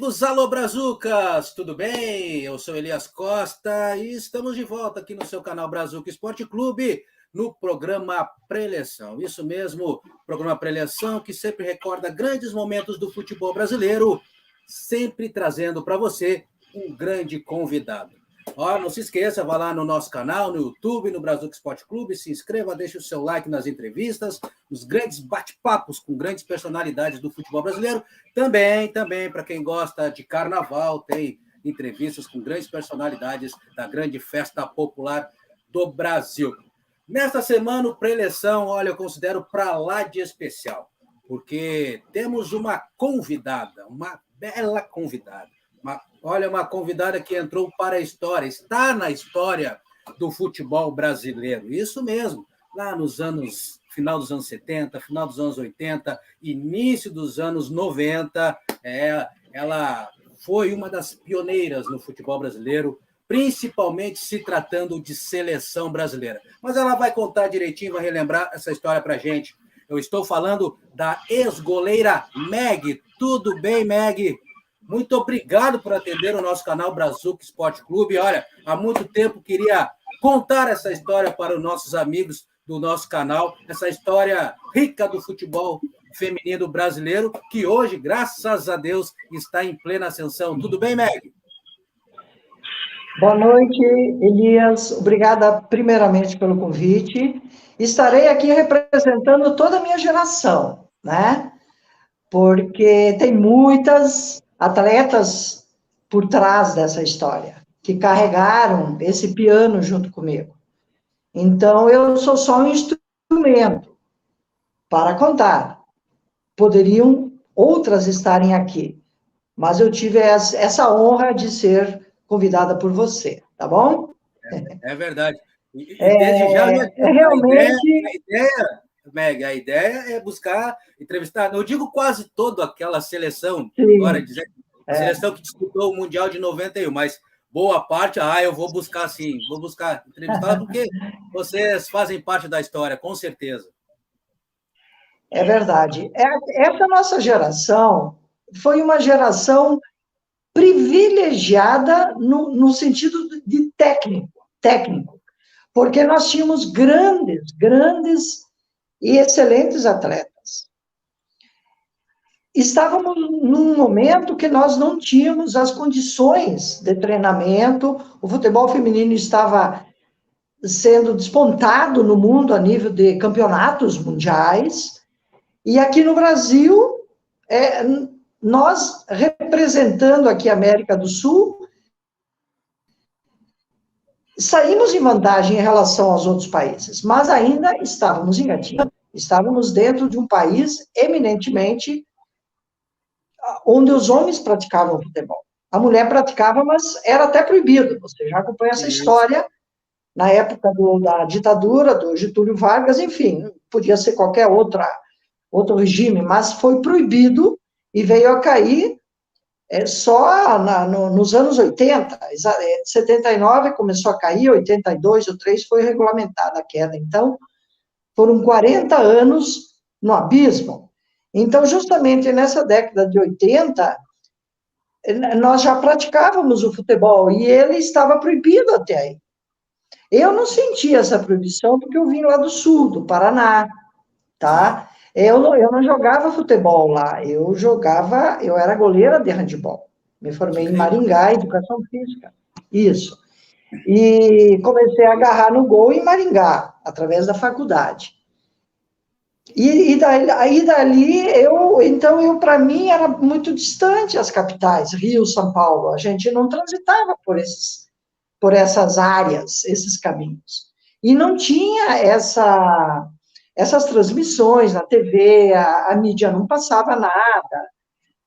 amigos Alô Brazucas, tudo bem? Eu sou Elias Costa e estamos de volta aqui no seu canal Brazuca Esporte Clube, no programa Preleção. Isso mesmo, programa Preleção que sempre recorda grandes momentos do futebol brasileiro, sempre trazendo para você um grande convidado. Ó, não se esqueça, vá lá no nosso canal, no YouTube, no Brazuca Esporte Clube, se inscreva, deixe o seu like nas entrevistas, nos grandes bate-papos com grandes personalidades do futebol brasileiro. Também, para quem gosta de carnaval, tem entrevistas com grandes personalidades da grande festa popular do Brasil. Nesta semana, o Preleção, olha, eu considero para lá de especial, porque temos uma convidada, uma bela convidada. Uma convidada que entrou para a história, está na história do futebol brasileiro. Isso mesmo, lá nos anos, final dos anos 70, final dos anos 80, início dos anos 90, ela foi uma das pioneiras no futebol brasileiro, principalmente se tratando de seleção brasileira. Mas ela vai contar direitinho, vai relembrar essa história para a gente. Eu estou falando da ex-goleira Meg. Tudo bem, Meg? Muito obrigado por atender o nosso canal Brazuca Esporte Clube. Olha, há muito tempo queria contar essa história para os nossos amigos do nosso canal, essa história rica do futebol feminino brasileiro, que hoje, graças a Deus, está em plena ascensão. Tudo bem, Meg? Boa noite, Elias. Obrigada, primeiramente, pelo convite. Estarei aqui representando toda a minha geração, né? Porque tem muitas atletas por trás dessa história, que carregaram esse piano junto comigo. Então, eu sou só um instrumento para contar. Poderiam outras estarem aqui, mas eu tive essa honra de ser convidada por você, tá bom? É verdade. E desde já, realmente... Meg, a ideia é buscar entrevistar, eu digo quase toda aquela seleção, Sim, agora dizer, a seleção que disputou o Mundial de 91, mas boa parte, eu vou buscar sim, vou buscar entrevistá-la, porque vocês fazem parte da história, com certeza. É verdade. Essa nossa geração foi uma geração privilegiada no sentido de técnico, porque nós tínhamos grandes e excelentes atletas. Estávamos num momento que nós não tínhamos as condições de treinamento, o futebol feminino estava sendo despontado no mundo a nível de campeonatos mundiais, e aqui no Brasil, nós representando aqui a América do Sul, saímos em vantagem em relação aos outros países, mas ainda estávamos engatinhando, estávamos dentro de um país eminentemente onde os homens praticavam futebol. A mulher praticava, mas era até proibido. Você já acompanha essa história na época da ditadura, do Getúlio Vargas, enfim, podia ser qualquer outro regime, mas foi proibido e veio a cair só nos anos 80, 79 começou a cair, 82 ou 3 foi regulamentada a queda. Então, foram 40 anos no abismo. Então, justamente nessa década de 80, nós já praticávamos o futebol e ele estava proibido até aí. Eu não senti essa proibição porque eu vim lá do sul, do Paraná, tá? Eu não jogava futebol lá, eu era goleira de handebol. Me formei em Maringá, educação física. Isso. E comecei a agarrar no gol em Maringá, através da faculdade. E dali, para mim, era muito distante as capitais, Rio, São Paulo. A gente não transitava por essas áreas, esses caminhos. E não tinha essas transmissões na TV, a mídia não passava nada.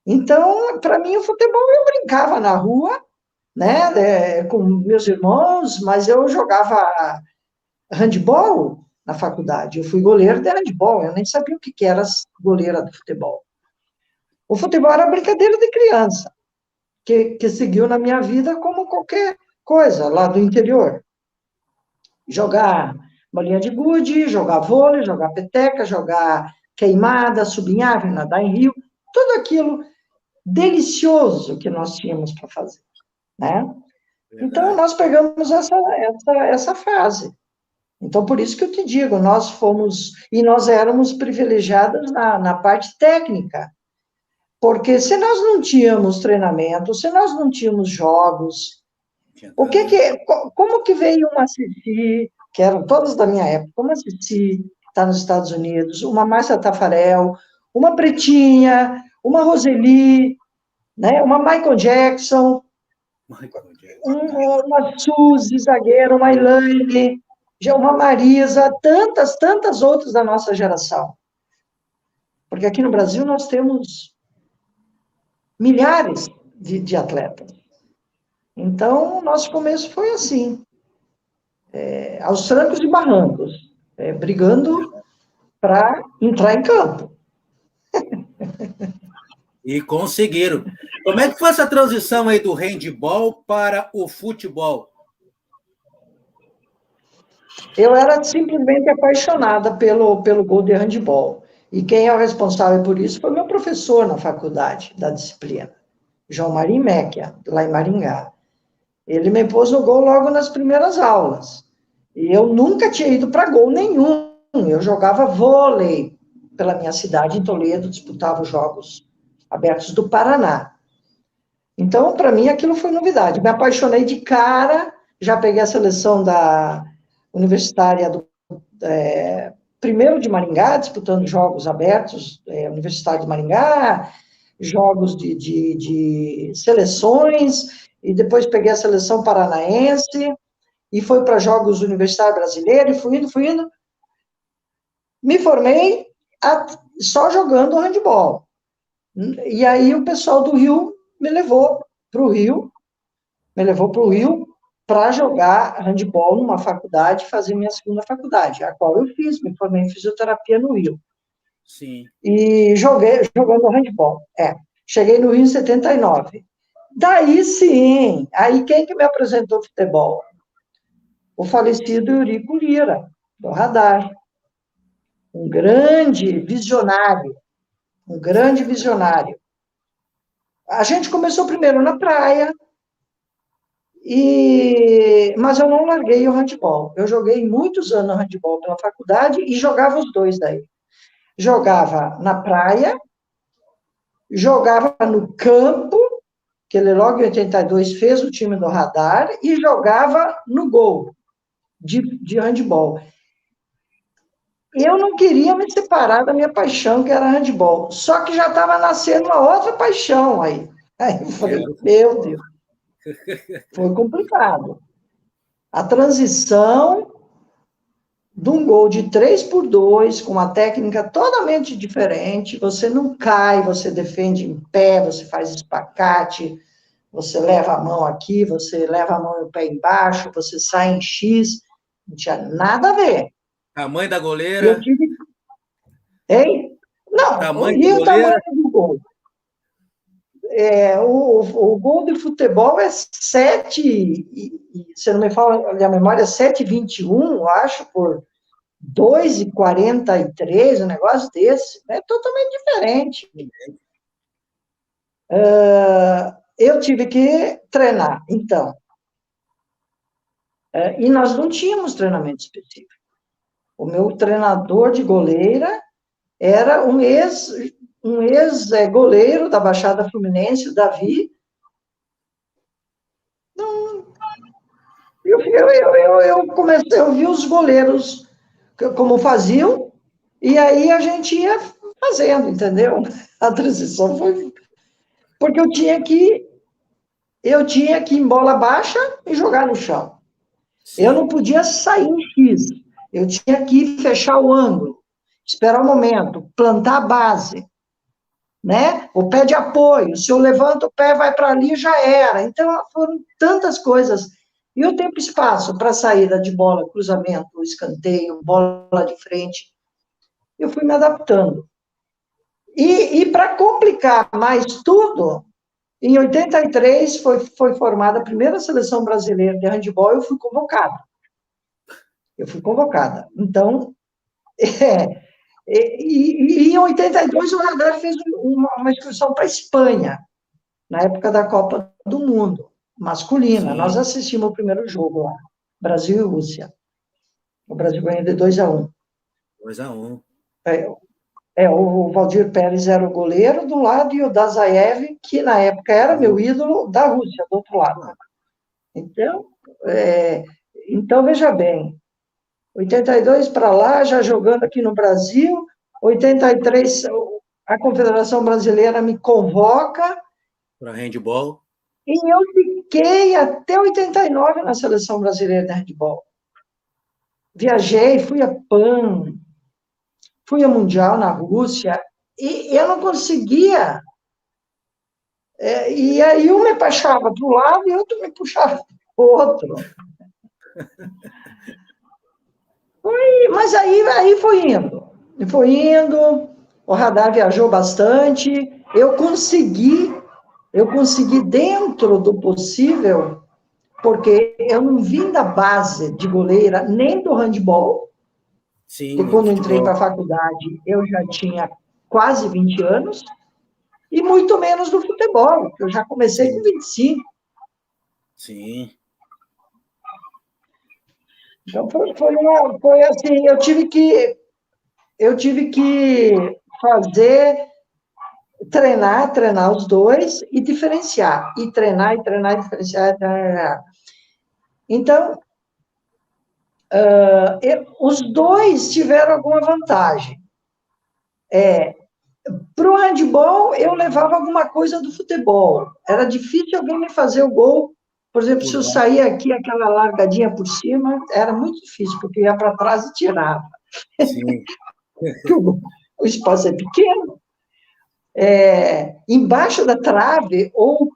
Então, para mim, o futebol, eu brincava na rua, né, com meus irmãos, mas eu jogava handebol na faculdade. Eu fui goleiro de handebol, eu nem sabia o que era goleira de futebol. O futebol era brincadeira de criança, que seguiu na minha vida como qualquer coisa lá do interior. Jogar bolinha de gude, jogar vôlei, jogar peteca, jogar queimada, subir em árvore, nadar em rio, tudo aquilo delicioso que nós tínhamos para fazer, né? Então, nós pegamos essa fase. Então, por isso que eu te digo, e nós éramos privilegiados na parte técnica, porque se nós não tínhamos treinamento, se nós não tínhamos jogos, como que veio uma Cici, que eram todas da minha época, uma Cici, que está nos Estados Unidos, uma Márcia Tafarel, uma Pretinha, uma Roseli, né, uma Michael Jackson, uma Suzy, zagueira, uma Elaine, uma Marisa, tantas outras da nossa geração. Porque aqui no Brasil nós temos milhares de atletas. Então, o nosso começo foi assim, aos trancos e barrancos, brigando para entrar em campo. E conseguiram. Como é que foi essa transição aí do handball para o futebol? Eu era simplesmente apaixonada pelo gol de handball. E quem é o responsável por isso foi meu professor na faculdade da disciplina, João Marim Mecchia, lá em Maringá. Ele me pôs no gol logo nas primeiras aulas. E eu nunca tinha ido para gol nenhum. Eu jogava vôlei pela minha cidade, em Toledo, disputava os Jogos Abertos do Paraná. Então, para mim, aquilo foi novidade. Me apaixonei de cara, já peguei a seleção da universitária primeiro de Maringá, disputando Jogos Abertos, Universidade de Maringá, jogos de seleções, e depois peguei a seleção paranaense, e fui para Jogos Universitários Brasileiros, e fui indo. Me formei só jogando handball. E aí o pessoal do Rio me levou para o Rio para jogar handball numa faculdade, fazer minha segunda faculdade, a qual eu fiz, me formei em fisioterapia no Rio. Sim. E jogando handball. Cheguei no Rio em 79. Daí sim, aí quem que me apresentou futebol? O falecido Eurico Lira, do Radar. Um grande visionário. A gente começou primeiro na praia, mas eu não larguei o handball. Eu joguei muitos anos handball pela faculdade e jogava os dois daí. Jogava na praia, jogava no campo, que ele logo em 82 fez o time do Radar, e jogava no gol de handball. Eu não queria me separar da minha paixão, que era handball. Só que já estava nascendo uma outra paixão aí. Aí eu falei, meu Deus. Foi complicado. A transição de um gol de 3x2, com uma técnica totalmente diferente, você não cai, você defende em pé, você faz espacate, você leva a mão aqui, você leva a mão e o pé embaixo, você sai em X, não tinha nada a ver. Tamanho da goleira? Hein? Não, tamanho e o tamanho do gol? O gol de futebol é 7, se não me fala a memória, 7,21, acho, por 2,43, um negócio desse. É totalmente diferente. Eu tive que treinar, então. E nós não tínhamos treinamento específico. O meu treinador de goleira era um ex-goleiro da Baixada Fluminense, o Davi. Eu comecei, eu vi os goleiros como faziam, e aí a gente ia fazendo, entendeu? A transição foi... Porque eu tinha que ir em bola baixa e jogar no chão. Sim. Eu não podia sair em X. Eu tinha que fechar o ângulo, esperar o momento, plantar a base, né? O pé de apoio. Se eu levanto o pé, vai para ali, já era. Então, foram tantas coisas. E o tempo e espaço para saída de bola, cruzamento, escanteio, bola de frente, eu fui me adaptando. E para complicar mais tudo, em 83 foi formada a primeira seleção brasileira de handebol, eu fui convocada. Então, e em 82 o Radar fez uma excursão para a Espanha. na época da Copa do Mundo, masculina. Sim. Nós assistimos o primeiro jogo lá, Brasil e Rússia. O Brasil ganhou de 2-1. 2-1. O Valdir Pérez era o goleiro do lado e o Dazaev, que na época era meu ídolo, da Rússia, do outro lado. Então, veja bem, 82 para lá, já jogando aqui no Brasil, 83, a Confederação Brasileira me convoca. Para handball. E eu fiquei até 89 na Seleção Brasileira de Handball. Viajei, fui a PAN, fui a Mundial na Rússia, e eu não conseguia. E aí um me puxava para um lado e outro me puxava para o outro. Mas aí foi indo. E foi indo, o Radar viajou bastante, eu consegui dentro do possível, porque eu não vim da base de goleira, nem do handball, Sim, e quando entrei para a faculdade, eu já tinha quase 20 anos, e muito menos do futebol, que eu já comecei com 25. Sim. Então, foi assim, eu tive que treinar os dois e diferenciar. E treinar, e diferenciar. Treinar. Então, os dois tiveram alguma vantagem. Para o handball, eu levava alguma coisa do futebol. Era difícil alguém me fazer o gol. Por exemplo, se eu saía aqui, aquela largadinha por cima, era muito difícil, porque eu ia para trás e tirava. Sim. O espaço é pequeno. Embaixo da trave, ou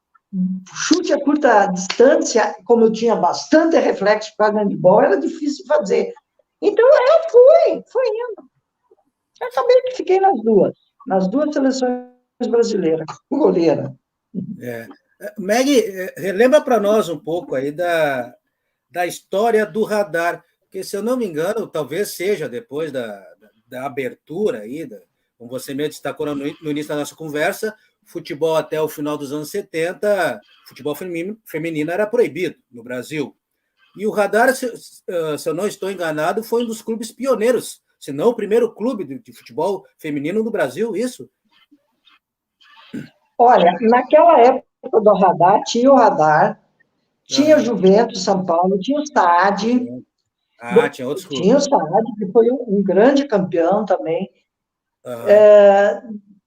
chute a curta distância, como eu tinha bastante reflexo para handball, era difícil fazer. Então, eu fui indo. Eu acabei que fiquei nas duas seleções brasileiras, como goleira. Meg, relembra para nós um pouco aí da história do Radar, porque, se eu não me engano, talvez seja depois da abertura aí, como você mesmo destacou no início da nossa conversa, futebol até o final dos anos 70, futebol feminino era proibido no Brasil. E o Radar, se eu não estou enganado, foi um dos clubes pioneiros, se não o primeiro clube de futebol feminino no Brasil, isso? Olha, naquela época do Radar, tinha o Radar, tinha o Juventus São Paulo, tinha o SAD. Tinha outros clubes. Tinha o SAD, que foi um grande campeão também.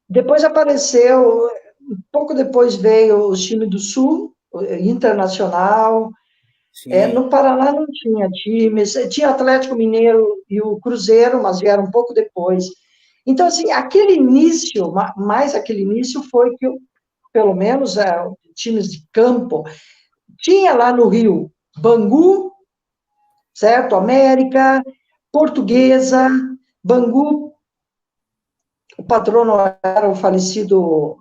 Depois apareceu, pouco depois veio o time do Sul, Internacional. No Paraná não tinha times, tinha Atlético Mineiro e o Cruzeiro, mas vieram um pouco depois. Então, assim, aquele início foi que, pelo menos, times de campo, tinha lá no Rio Bangu, certo? América, Portuguesa, Bangu, o patrono era o falecido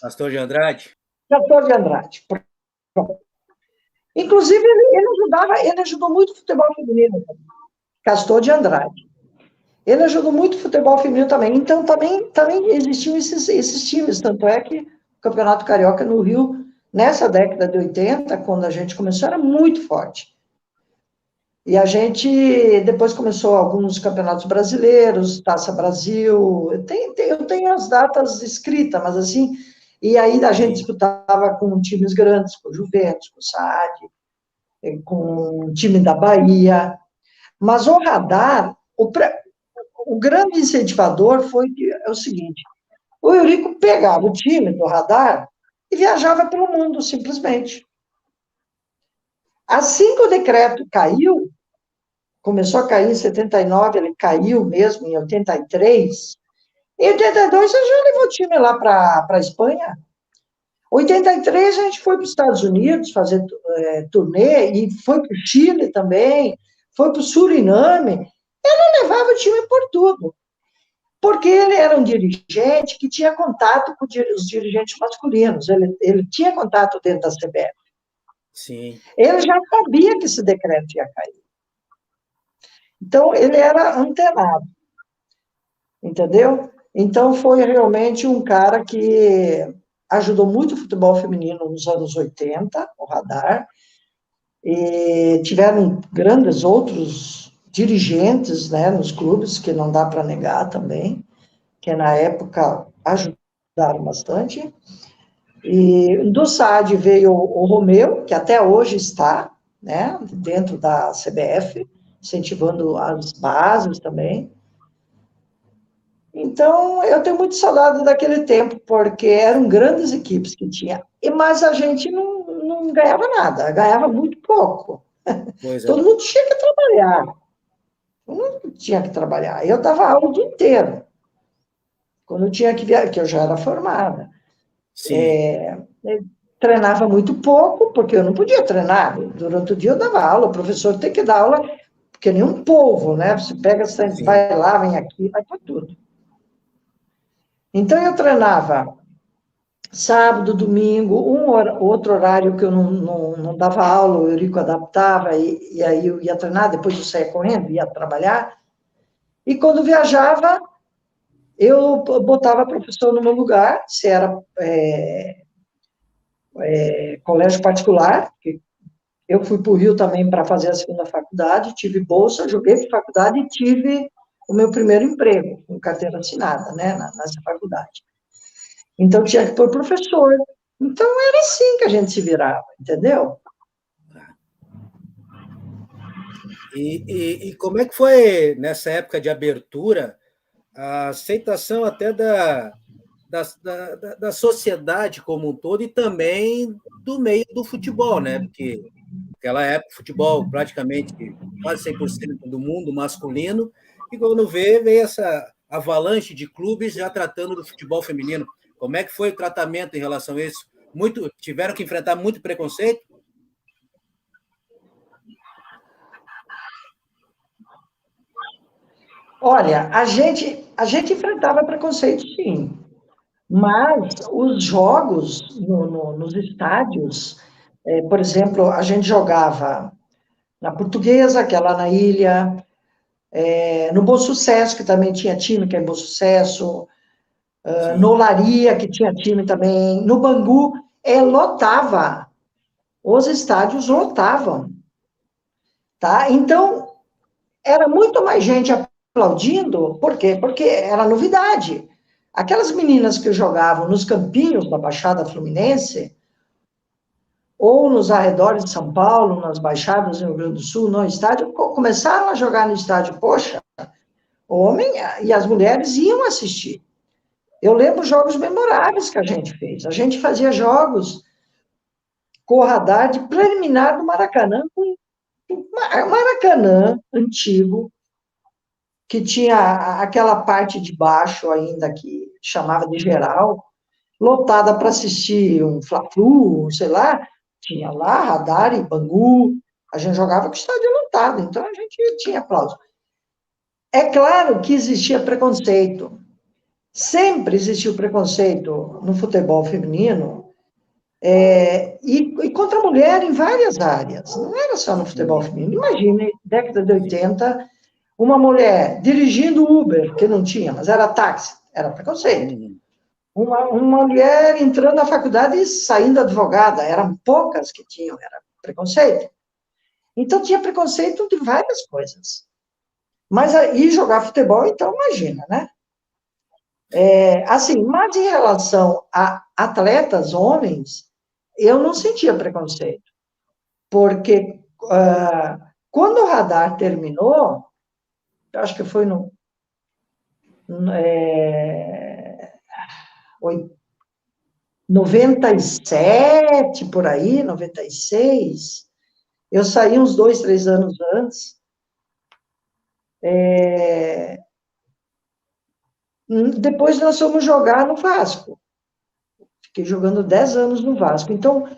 Castor de Andrade. Castor de Andrade. Inclusive, ele ajudou muito o futebol feminino, Castor de Andrade. Ele ajudou muito o futebol feminino também. Então, também existiam esses times. Tanto é que o Campeonato Carioca no Rio, nessa década de 80, quando a gente começou, era muito forte. E a gente depois começou alguns campeonatos brasileiros, Taça Brasil. Eu tenho as datas escritas, mas assim. E aí a gente disputava com times grandes, com o Juventus, com o SAD, com o time da Bahia. Mas o Radar, o grande incentivador foi o seguinte: o Eurico pegava o time do Radar e viajava pelo mundo, simplesmente. Assim que o decreto caiu, começou a cair em 79, ele caiu mesmo em 83, em 82 ele já levou o time lá para a Espanha. Em 83 a gente foi para os Estados Unidos fazer turnê, e foi para o Chile também, foi para o Suriname. Ele levava o time por tudo, porque ele era um dirigente que tinha contato com os dirigentes masculinos, ele tinha contato dentro da CBF. Sim. Ele já sabia que esse decreto ia cair. Então, ele era antenado, entendeu? Então, foi realmente um cara que ajudou muito o futebol feminino nos anos 80, o Radar, e tiveram grandes outros dirigentes, né, nos clubes, que não dá para negar também, que na época ajudaram bastante. E do SAD veio o Romeu, que até hoje está, né, dentro da CBF, incentivando as bases também. Então, eu tenho muito saudade daquele tempo, porque eram grandes equipes que tinha, mas a gente não ganhava nada, ganhava muito pouco. Pois é. Todo mundo tinha que trabalhar. Todo mundo tinha que trabalhar. Eu dava aula o dia inteiro. Quando eu tinha que viajar, que eu já era formada. Sim. Treinava muito pouco, porque eu não podia treinar. Durante o dia eu dava aula, o professor tem que dar aula, porque nem um polvo, né? Você pega, Sim. vai lá, vem aqui, vai para tudo. Então eu treinava sábado, domingo, outro horário que eu não dava aula, o Eurico adaptava, e aí eu ia treinar, depois eu saía correndo, ia trabalhar. E quando viajava, eu botava professor no meu lugar, se era colégio particular, que eu fui para o Rio também para fazer a segunda faculdade, tive bolsa, joguei para faculdade e tive o meu primeiro emprego, com carteira assinada, né, nessa faculdade. Então, tinha que pôr professor. Então, era assim que a gente se virava, entendeu? E como é que foi, nessa época de abertura, a aceitação até da sociedade como um todo e também do meio do futebol, né? Porque naquela época o futebol praticamente quase 100% do mundo masculino, e quando veio essa avalanche de clubes já tratando do futebol feminino. Como é que foi o tratamento em relação a isso? Tiveram que enfrentar muito preconceito? Olha, a gente enfrentava preconceito, sim, mas os jogos nos estádios, por exemplo, a gente jogava na Portuguesa, que é lá na ilha, no Bom Sucesso, que também tinha time, que é em Bom Sucesso, no Sim, Olaria, que tinha time também, no Bangu, lotava, os estádios lotavam, tá? Então, era muito mais gente aplaudindo, por quê? Porque era novidade. Aquelas meninas que jogavam nos campinhos da Baixada Fluminense, ou nos arredores de São Paulo, nas baixadas do Rio Grande do Sul, no estádio, começaram a jogar no estádio, poxa, o homem e as mulheres iam assistir. Eu lembro jogos memoráveis que a gente fez. A gente fazia jogos com o radar de preliminar do Maracanã, Maracanã antigo, que tinha aquela parte de baixo ainda que chamava de geral, lotada para assistir um Fla-Flu, sei lá, tinha lá Radar e Bangu, a gente jogava com o estádio lotado, então a gente tinha aplauso. É claro que existia preconceito, sempre existiu preconceito no futebol feminino, e contra a mulher em várias áreas, não era só no futebol sim, feminino. Imagine, década de 80, uma mulher dirigindo Uber, que não tinha, mas era táxi, era preconceito. uhum, Uma mulher entrando na faculdade e saindo advogada, eram poucas que tinham, era preconceito. Então tinha preconceito de várias coisas. Mas aí jogar futebol, então imagina, né? Assim, mas em relação a atletas homens, eu não sentia preconceito, porque quando o radar terminou, eu acho que foi no, é, 97, por aí, 96, eu saí uns 2, 3 anos antes. Depois nós fomos jogar no Vasco. Fiquei jogando 10 anos no Vasco. Então,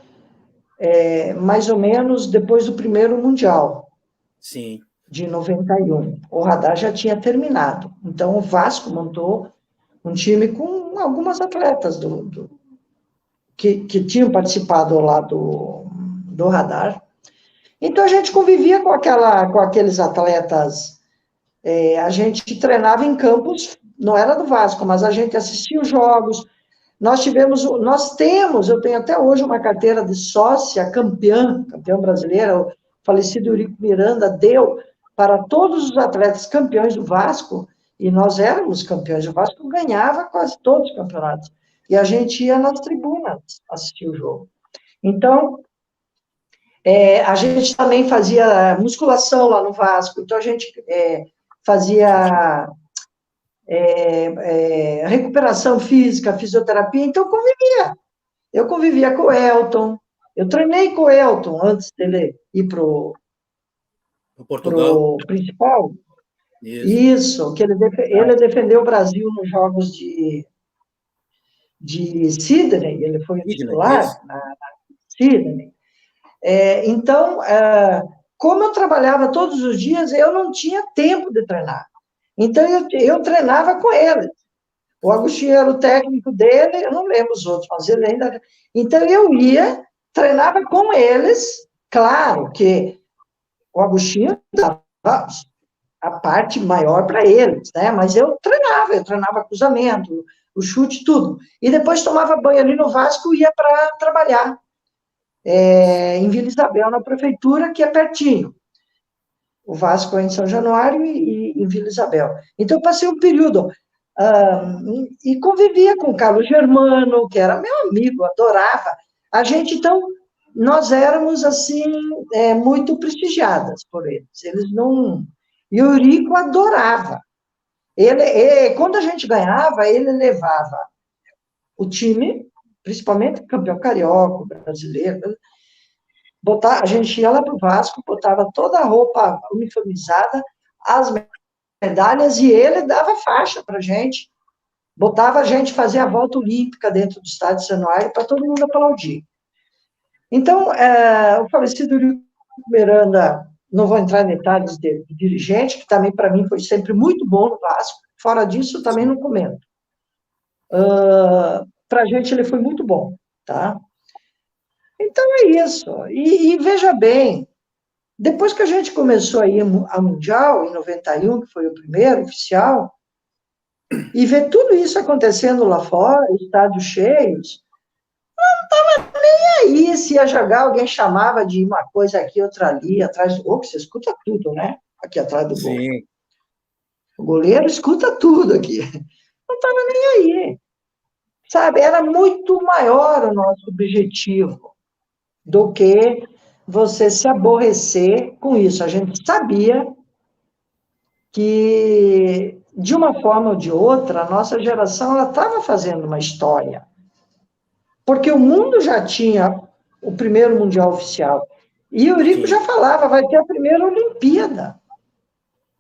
mais ou menos depois do primeiro Mundial, sim. de 91. O radar já tinha terminado. Então, o Vasco montou um time com algumas atletas que tinham participado lá do radar. Então, a gente convivia com aqueles atletas. A gente treinava em campos, não era do Vasco, mas a gente assistia os jogos. eu tenho até hoje uma carteira de sócia campeã brasileira, o falecido Eurico Miranda deu para todos os atletas campeões do Vasco, e nós éramos campeões, o Vasco ganhava quase todos os campeonatos, e a gente ia nas tribunas assistir o jogo. Então, a gente também fazia musculação lá no Vasco, então a gente fazia recuperação física, fisioterapia, então eu convivia com o Elton, eu treinei com o Elton antes dele ir para o principal. Isso, que ele defendeu o Brasil nos Jogos de Sydney, ele foi titular na Sydney. Então, como eu trabalhava todos os dias, eu não tinha tempo de treinar. Então, eu treinava com ele. O Agostinho era o técnico dele, eu não lembro os outros, mas ele ainda... Então, eu treinava com eles, claro que o Agostinho dava a parte maior para eles, né? Mas eu treinava cruzamento, o chute, tudo. E depois tomava banho ali no Vasco e ia para trabalhar. Em Vila Isabel, na prefeitura, que é pertinho. O Vasco é em São Januário e em Vila Isabel. Então, eu passei um período e convivia com o Carlos Germano, que era meu amigo, adorava. A gente, então, nós éramos, assim, muito prestigiadas por eles. Eles não... E o Eurico adorava. Quando a gente ganhava, ele levava o time, principalmente campeão carioca, brasileiro, a gente ia lá para o Vasco, botava toda a roupa uniformizada, as medalhas, e ele dava faixa para a gente, botava a gente fazer a volta olímpica dentro do estádio de São Januário para todo mundo aplaudir. Então, o falecido Eurico Miranda, não vou entrar em detalhes de dirigente, que também para mim foi sempre muito bom no Vasco, fora disso também não comento. Para a gente ele foi muito bom, tá? Então é isso. E veja bem, depois que a gente começou a ir a Mundial, em 91, que foi o primeiro oficial, e ver tudo isso acontecendo lá fora, estádios cheios, não estava nem aí se ia jogar, alguém chamava de uma coisa aqui, outra ali, atrás do gol, que você escuta tudo, né? Aqui atrás do gol. Sim. O goleiro escuta tudo aqui. Não estava nem aí. Sabe, era muito maior o nosso objetivo do que você se aborrecer com isso. A gente sabia que, de uma forma ou de outra, a nossa geração estava fazendo uma história. Porque o mundo já tinha o primeiro Mundial oficial. E o Eurico já falava, vai ter a primeira Olimpíada.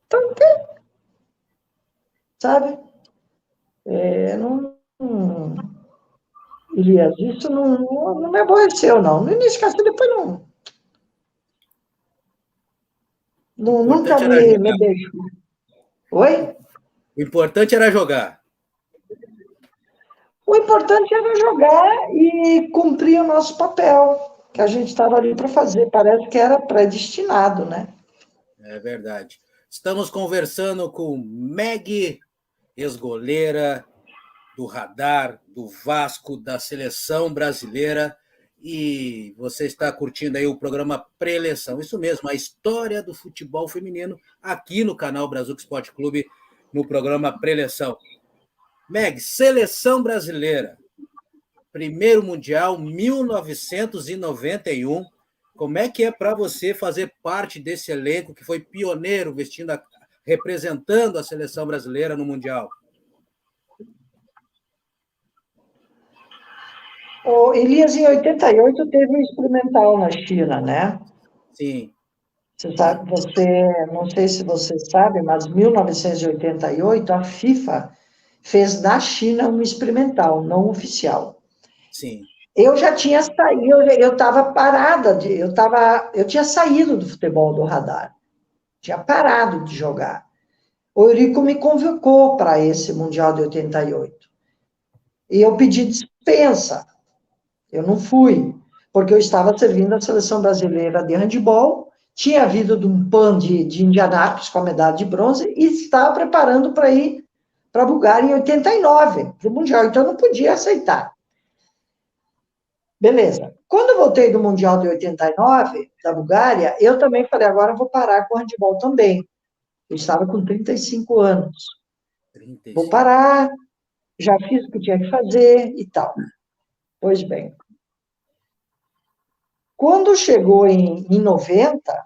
Então, sabe? Elias, isso não me aborreceu, não. No início, depois não. Nunca me deixou. Oi? O importante era jogar. O importante era jogar e cumprir o nosso papel, que a gente estava ali para fazer. Parece que era predestinado, né? É verdade. Estamos conversando com Meg, ex-goleira do Radar, do Vasco, da Seleção Brasileira, e você está curtindo aí o programa Preleção. Isso mesmo, a história do futebol feminino aqui no canal Brazuca Esporte Clube, no programa Preleção. Meg, Seleção Brasileira, primeiro Mundial, 1991. Como é que é para você fazer parte desse elenco que foi pioneiro, representando a Seleção Brasileira no Mundial? Elias, em 88, teve um experimental na China, né? Sim. Não sei se você sabe, mas em 1988, a FIFA fez na China um experimental, não oficial. Sim. Eu já tinha saído, eu estava parada, eu tinha saído do futebol do Radar, tinha parado de jogar. O Eurico me convocou para esse Mundial de 88. E eu pedi dispensa. Eu não fui, porque eu estava servindo a Seleção Brasileira de handebol, tinha vindo de um PAN de Indianápolis com a medalha de bronze e estava preparando para ir para a Bulgária em 89, para o Mundial, então eu não podia aceitar. Beleza. Quando eu voltei do Mundial de 89, da Bulgária, eu também falei, agora eu vou parar com o handebol também. Eu estava com 35 anos. 35. Vou parar, já fiz o que tinha que fazer e tal. Pois bem. Quando chegou em 90,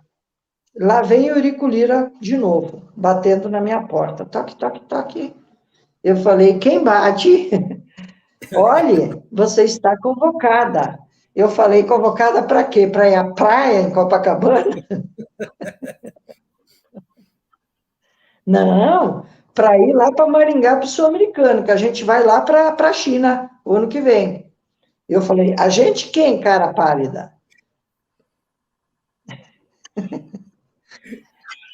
lá vem o Eurico Lira de novo, batendo na minha porta. Toque, toque, toque. Eu falei, quem bate? Olhe, você está convocada. Eu falei, convocada para quê? Para ir à praia em Copacabana? Não, para ir lá para Maringá, para o Sul-Americano, que a gente vai lá para a China o ano que vem. Eu falei, a gente quem, cara pálida?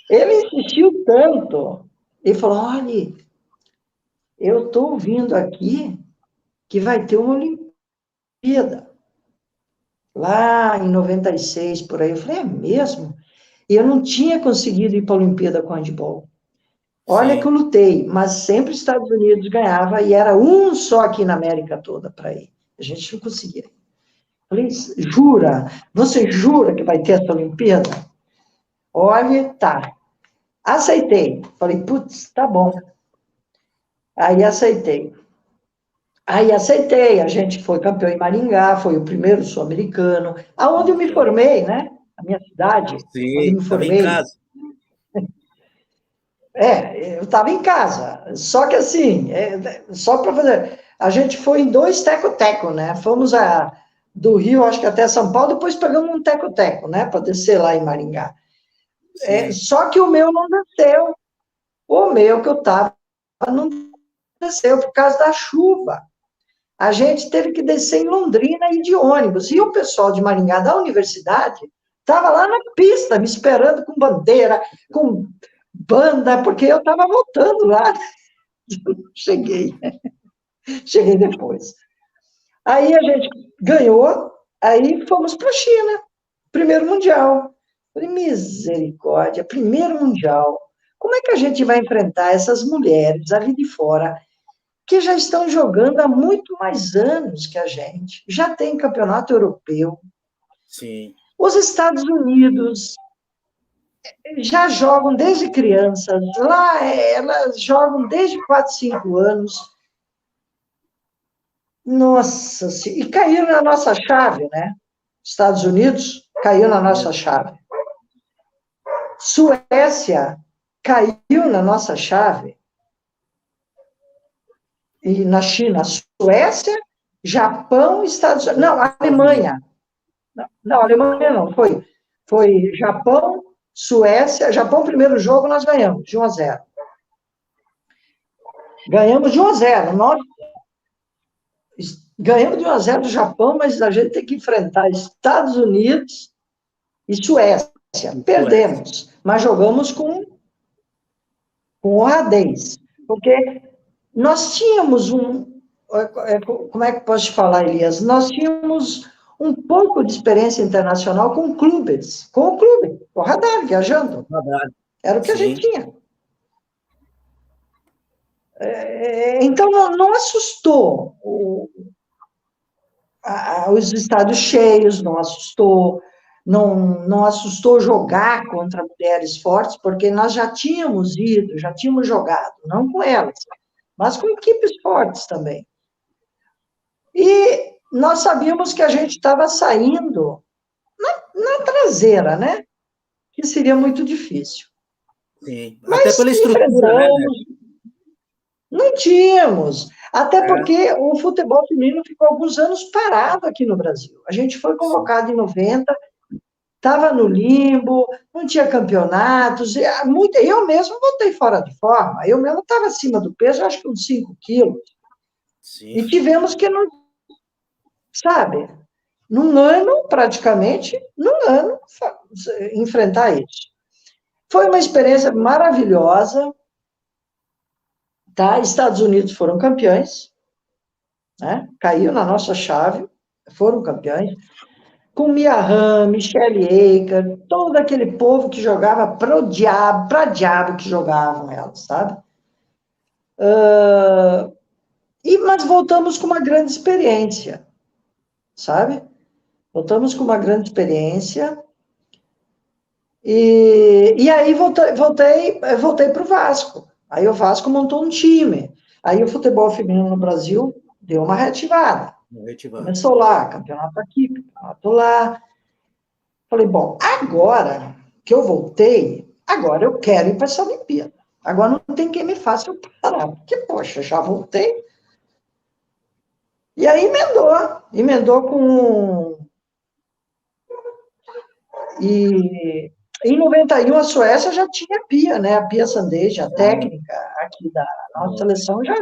Ele insistiu tanto, ele falou, olha, eu estou ouvindo aqui que vai ter uma Olimpíada, lá em 96, por aí. Eu falei, é mesmo? E eu não tinha conseguido ir para a Olimpíada com handebol. Olha que eu lutei, mas sempre os Estados Unidos ganhava e era um só aqui na América toda para ir. A gente não conseguia. Falei, jura? Você jura que vai ter essa Olimpíada? Olha, tá. Aceitei. Falei, putz, tá bom. Aí aceitei. A gente foi campeão em Maringá, foi o primeiro sul-americano, aonde eu me formei, né? A minha cidade, onde eu Sim, me estava em formei. casa. Eu estava em casa, só que assim, só para fazer, a gente foi em 2 teco-teco, né? Fomos do Rio, acho que até São Paulo, depois pegamos um teco-teco, né? Para descer lá em Maringá. Sim. Só que o meu não desceu. O meu que eu estava não desceu por causa da chuva. A gente teve que descer em Londrina e de ônibus. E o pessoal de Maringá, da universidade, estava lá na pista, me esperando com bandeira, com banda, porque eu estava voltando lá. Cheguei, cheguei depois. Aí a gente ganhou, aí fomos para a China, primeiro mundial. Falei, misericórdia, primeiro mundial. Como é que a gente vai enfrentar essas mulheres ali de fora, que já estão jogando há muito mais anos que a gente? Já tem campeonato europeu. Sim. Os Estados Unidos já jogam desde crianças. Lá elas jogam desde 4, 5 anos. Nossa, e caíram na nossa chave, né? Estados Unidos caiu na nossa chave. Suécia caiu na nossa chave. E na China, Suécia, Japão, Estados Unidos. Não, Alemanha. Não, Alemanha não. Foi Japão, Suécia. Japão, primeiro jogo, nós ganhamos, de 1-0. Ganhamos de 1-0. Nós ganhamos de 1-0 do Japão, mas a gente tem que enfrentar Estados Unidos e Suécia. Perdemos, mas jogamos com honradez. Porque nós tínhamos como é que posso te falar, Elias? Nós tínhamos um pouco de experiência internacional com clubes, com o clube, com o Radar, viajando. Era o que a gente tinha. Então, não assustou os estádios cheios, não assustou, não assustou jogar contra mulheres fortes, porque nós já tínhamos ido, já tínhamos jogado, não com elas, mas com equipes fortes também. E nós sabíamos que a gente estava saindo na traseira, né? Que seria muito difícil. Sim. Mas até pela estrutura, né? Não tínhamos. Até porque o futebol feminino ficou alguns anos parado aqui no Brasil. A gente foi convocado em 90, estava no limbo, não tinha campeonatos. Eu mesmo voltei fora de forma. Eu mesmo estava acima do peso, acho que uns 5 quilos. Sim. E tivemos que, sabe, praticamente, num ano, enfrentar isso. Foi uma experiência maravilhosa. Tá? Estados Unidos foram campeões, né? Caiu na nossa chave, foram campeões, com Mia Hamm, Michelle Aker, todo aquele povo que jogava para diabo que jogavam elas, sabe? Mas voltamos com uma grande experiência, sabe? Voltamos com uma grande experiência. E aí voltei para o Vasco. Aí o Vasco montou um time. Aí o futebol feminino no Brasil deu uma reativada. Começou lá, campeonato aqui, campeonato lá. Falei, bom, agora que eu voltei, agora eu quero ir para essa Olimpíada. Agora não tem quem me faça eu parar, porque, poxa, já voltei. E aí emendou com... E em 91 a Suécia já tinha a Pia, né? A Pia Sandeja, a técnica aqui da nossa seleção, já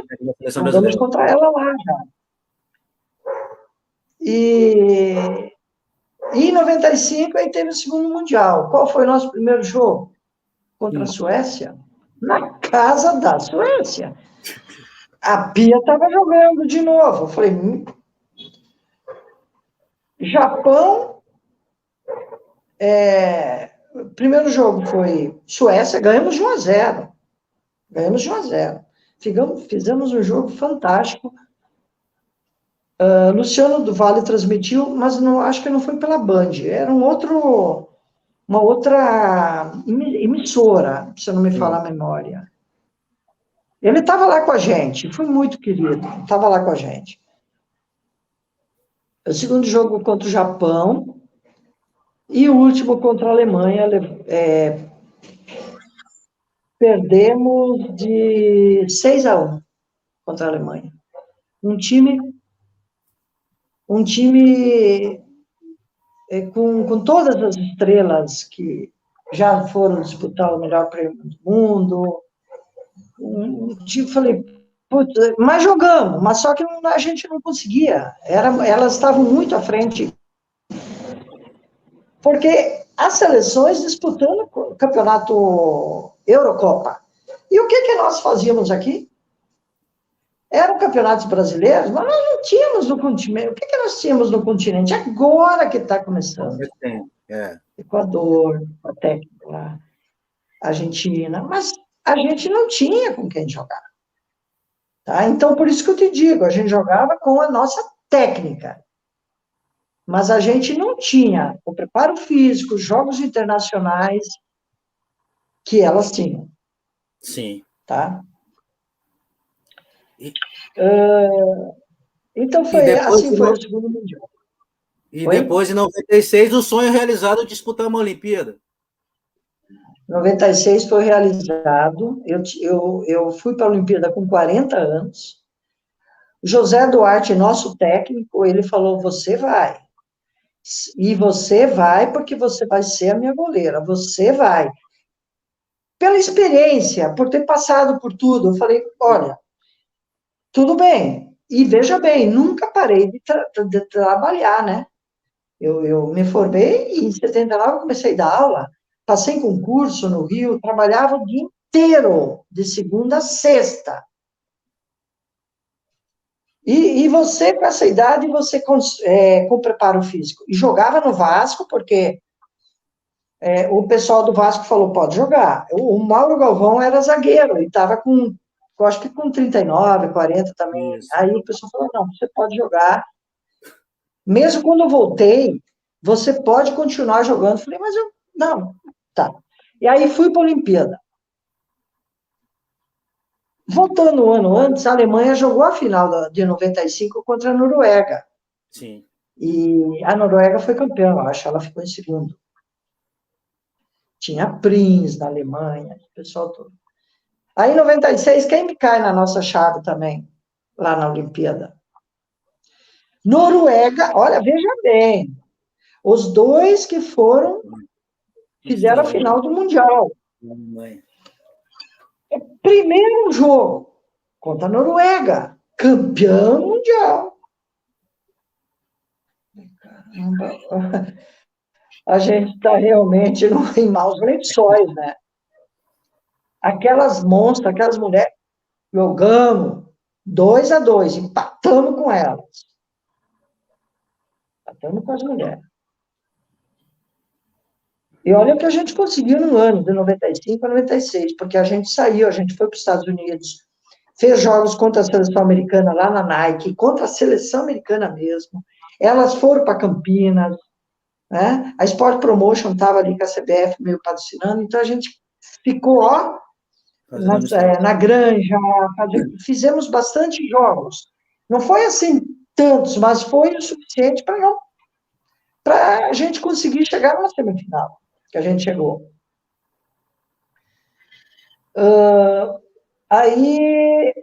jogamos contra ela lá já. E em 95 aí teve o segundo Mundial. Qual foi o nosso primeiro jogo? Contra a Suécia? Na casa da Suécia. A Pia estava jogando de novo. Eu falei, Japão, primeiro jogo foi Suécia, ganhamos de 1-0. Ganhamos de 1-0. Fizemos um jogo fantástico. Luciano do Vale transmitiu, mas não, acho que não foi pela Band. Era uma outra emissora, se eu não me falar a memória. Ele estava lá com a gente, foi muito querido, estava lá com a gente. O segundo jogo contra o Japão e o último contra a Alemanha, perdemos de 6-1 contra a Alemanha. Um time com todas as estrelas que já foram disputar o melhor prêmio do mundo. Falei, putz, mas jogamos, mas só que a gente não conseguia. Elas estavam muito à frente. Porque as seleções disputando o campeonato Eurocopa. E o que nós fazíamos aqui? Eram campeonatos brasileiros, mas nós não tínhamos no continente. O que nós tínhamos no continente? Agora que está começando. Equador, a técnica lá, Argentina, mas a gente não tinha com quem jogar. Tá? Então, por isso que eu te digo, a gente jogava com a nossa técnica. Mas a gente não tinha o preparo físico, jogos internacionais que elas tinham. Sim. Tá? Então, foi o segundo Mundial. E depois, em 96, o sonho realizado de disputar uma Olimpíada. 96 foi realizado. Eu fui para a Olimpíada com 40 anos. José Duarte, nosso técnico, ele falou, você vai. E você vai porque você vai ser a minha goleira. Você vai. Pela experiência, por ter passado por tudo, eu falei, olha, tudo bem. E veja bem, nunca parei de trabalhar, né? Eu me formei e em 79 comecei a dar aula, passei em concurso no Rio, trabalhava o dia inteiro, de segunda a sexta. E você, com essa idade, você com preparo físico. E jogava no Vasco, porque o pessoal do Vasco falou, pode jogar. O Mauro Galvão era zagueiro, e estava acho que com 39, 40 também. Isso. Aí o pessoal falou, não, você pode jogar. Mesmo quando eu voltei, você pode continuar jogando. Eu falei, mas não, tá. E aí fui para a Olimpíada. Voltando um ano antes, a Alemanha jogou a final de 95 contra a Noruega. Sim. E a Noruega foi campeã, eu acho, ela ficou em segundo. Tinha Prince da Alemanha, o pessoal todo. Aí em 96, quem me cai na nossa chave também, lá na Olimpíada? Noruega, olha, veja bem, os dois que fizeram a final do Mundial. Primeiro jogo contra a Noruega, campeã mundial. Caramba, a gente está realmente em maus lençóis, né? Aquelas monstras, aquelas mulheres, jogamos 2-2, empatamos com elas. Empatamos com as mulheres. E olha o que a gente conseguiu no ano, de 95 a 96, porque a gente saiu, a gente foi para os Estados Unidos, fez jogos contra a seleção americana lá na Nike, contra a seleção americana mesmo. Elas foram para Campinas, né? A Sport Promotion estava ali com a CBF meio patrocinando, então a gente ficou, ó, na Granja, fizemos bastante jogos. Não foi assim tantos, mas foi o suficiente para a gente conseguir chegar numa semifinal, que a gente chegou. Aí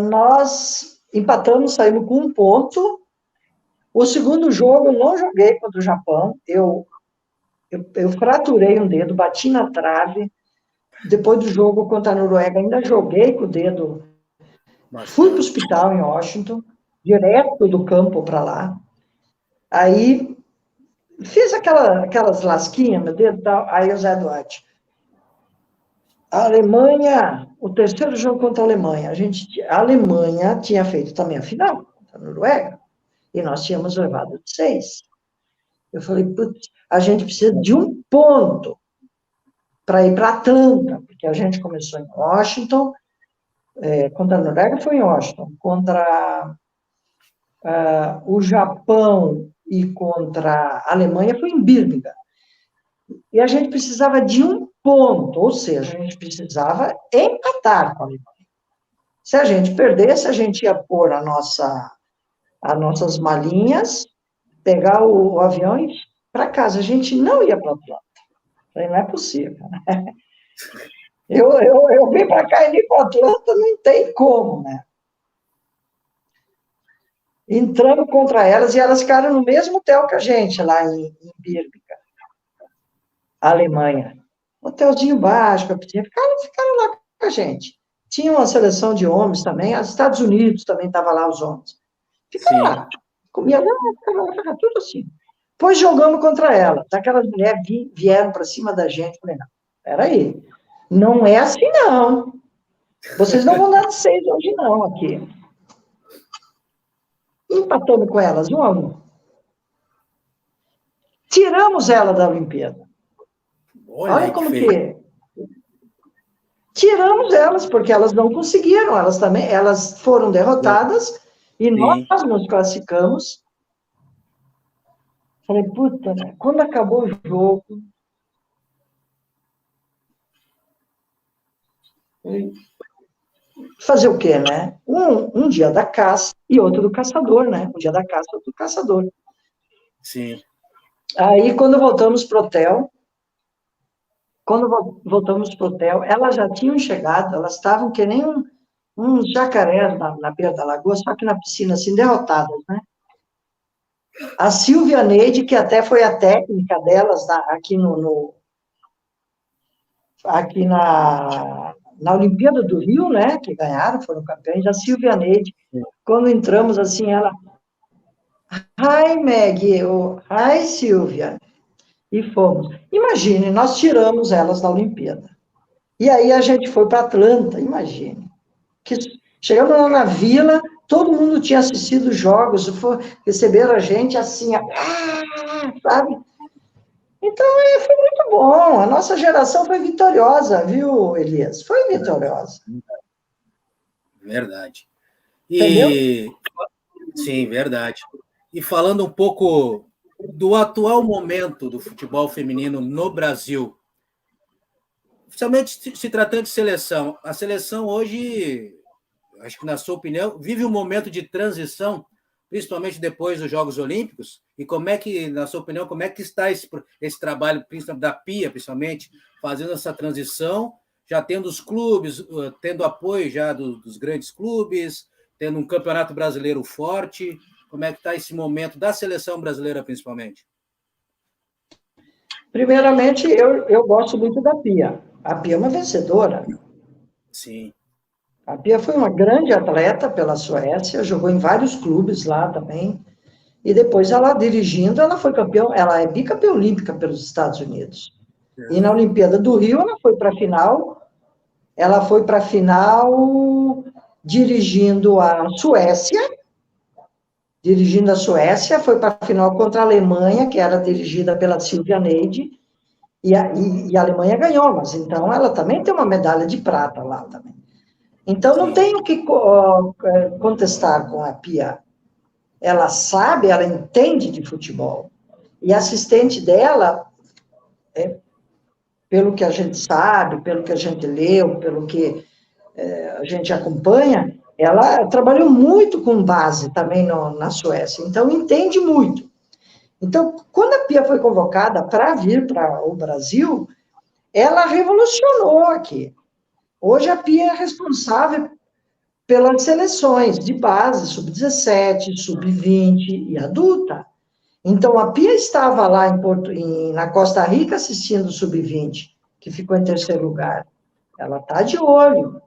nós empatamos, saímos com 1 ponto. O segundo jogo eu não joguei contra o Japão, eu fraturei um dedo, bati na trave. Depois do jogo contra a Noruega, ainda joguei com o dedo. Fui para o hospital em Washington, direto do campo para lá. Aí, fiz aquelas lasquinhas no dedo e tal. Aí o Zé Duarte. A Alemanha, o terceiro jogo contra a Alemanha, a Alemanha tinha feito também a final, contra a Noruega, e nós tínhamos levado de 6. Eu falei, putz, a gente precisa de 1 ponto para ir para Atlanta, porque a gente começou em Washington, contra a Noruega foi em Washington, contra o Japão e contra a Alemanha foi em Birmingham. E a gente precisava de 1 ponto, ou seja, a gente precisava empatar com a Alemanha. Se a gente perdesse, a gente ia pôr as nossas malinhas, pegar o avião e ir para casa. A gente não ia para Atlanta. Falei, não é possível, né? Eu vim para cá e ir para Atlanta, não tem como, né? Entramos contra elas e elas ficaram no mesmo hotel que a gente, lá em Birmingham, Alemanha. Hotelzinho básico, ficaram lá com a gente. Tinha uma seleção de homens também, os Estados Unidos também estavam lá, os homens. Ficaram lá, comia lá, ficava tudo assim. Depois jogamos contra elas. Aquelas mulheres vieram para cima da gente. Falei, não, peraí, não é assim não. Vocês não vão dar de 6 hoje não, aqui. Empatamos com elas, 1-1. Tiramos ela da Olimpíada. Olha como que... Tiramos elas, porque elas não conseguiram, elas foram derrotadas, e nós nos classificamos. Falei, puta, né? Quando acabou o jogo, fazer o quê, né? Um dia da caça e outro do caçador, né? Um dia da caça, outro do caçador. Sim. Aí, quando voltamos pro hotel, elas já tinham chegado, elas estavam que nem um jacaré na beira da lagoa, só que na piscina, assim, derrotadas, né? A Silvia Neide, que até foi a técnica delas aqui na Olimpíada do Rio, né, que ganharam, foram campeões, a Silvia Neide, quando entramos, assim, ela, hi, Maggie, hi, Silvia, e fomos. Imagine, nós tiramos elas da Olimpíada. E aí a gente foi para Atlanta, imagine. Chegamos lá na vila, todo mundo tinha assistido os jogos, receberam a gente assim, sabe? Então, foi muito bom. A nossa geração foi vitoriosa, viu, Elias? Foi vitoriosa. Verdade. Entendeu? Sim, verdade. E falando um pouco do atual momento do futebol feminino no Brasil, principalmente se tratando de seleção, a seleção hoje, acho que na sua opinião, vive um momento de transição, principalmente depois dos Jogos Olímpicos, e como é que, na sua opinião, como é que está esse trabalho, principalmente da PIA, principalmente, fazendo essa transição, já tendo os clubes, tendo apoio já dos grandes clubes, tendo um campeonato brasileiro forte, como é que está esse momento da seleção brasileira, principalmente? Primeiramente, eu gosto muito da Pia. A Pia é uma vencedora. Sim. A Pia foi uma grande atleta pela Suécia, jogou em vários clubes lá também. E depois ela dirigindo, ela foi campeã, ela é bicampeã olímpica pelos Estados Unidos. E na Olimpíada do Rio, ela foi para a final dirigindo a Suécia, foi para a final contra a Alemanha, que era dirigida pela Silvia Neide, e a Alemanha ganhou, mas então ela também tem uma medalha de prata lá também. Então, não tenho o que contestar com a Pia. Ela sabe, ela entende de futebol. E a assistente dela, pelo que a gente sabe, pelo que a gente leu, pelo que a gente acompanha, ela trabalhou muito com base também na Suécia, então entende muito. Então, quando a Pia foi convocada para vir para o Brasil, ela revolucionou aqui. Hoje a Pia é responsável pelas seleções de base, sub-17, sub-20 e adulta. Então, a Pia estava lá na Costa Rica assistindo o sub-20, que ficou em terceiro lugar. Ela está de olho.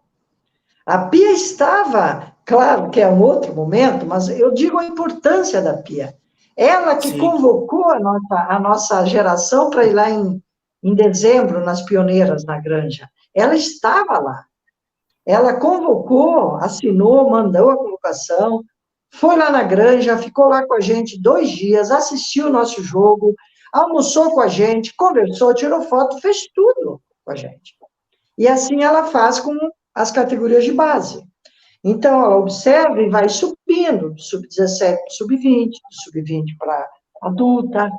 A Pia estava, claro que é um outro momento, mas eu digo a importância da Pia. Ela que convocou a nossa geração para ir lá em dezembro, nas Pioneiras, na Granja. Ela estava lá. Ela convocou, assinou, mandou a convocação, foi lá na Granja, ficou lá com a gente 2 dias, assistiu o nosso jogo, almoçou com a gente, conversou, tirou foto, fez tudo com a gente. E assim ela faz com as categorias de base. Então, ela observa e vai subindo, sub-17 para sub-20, sub-20 para adulta.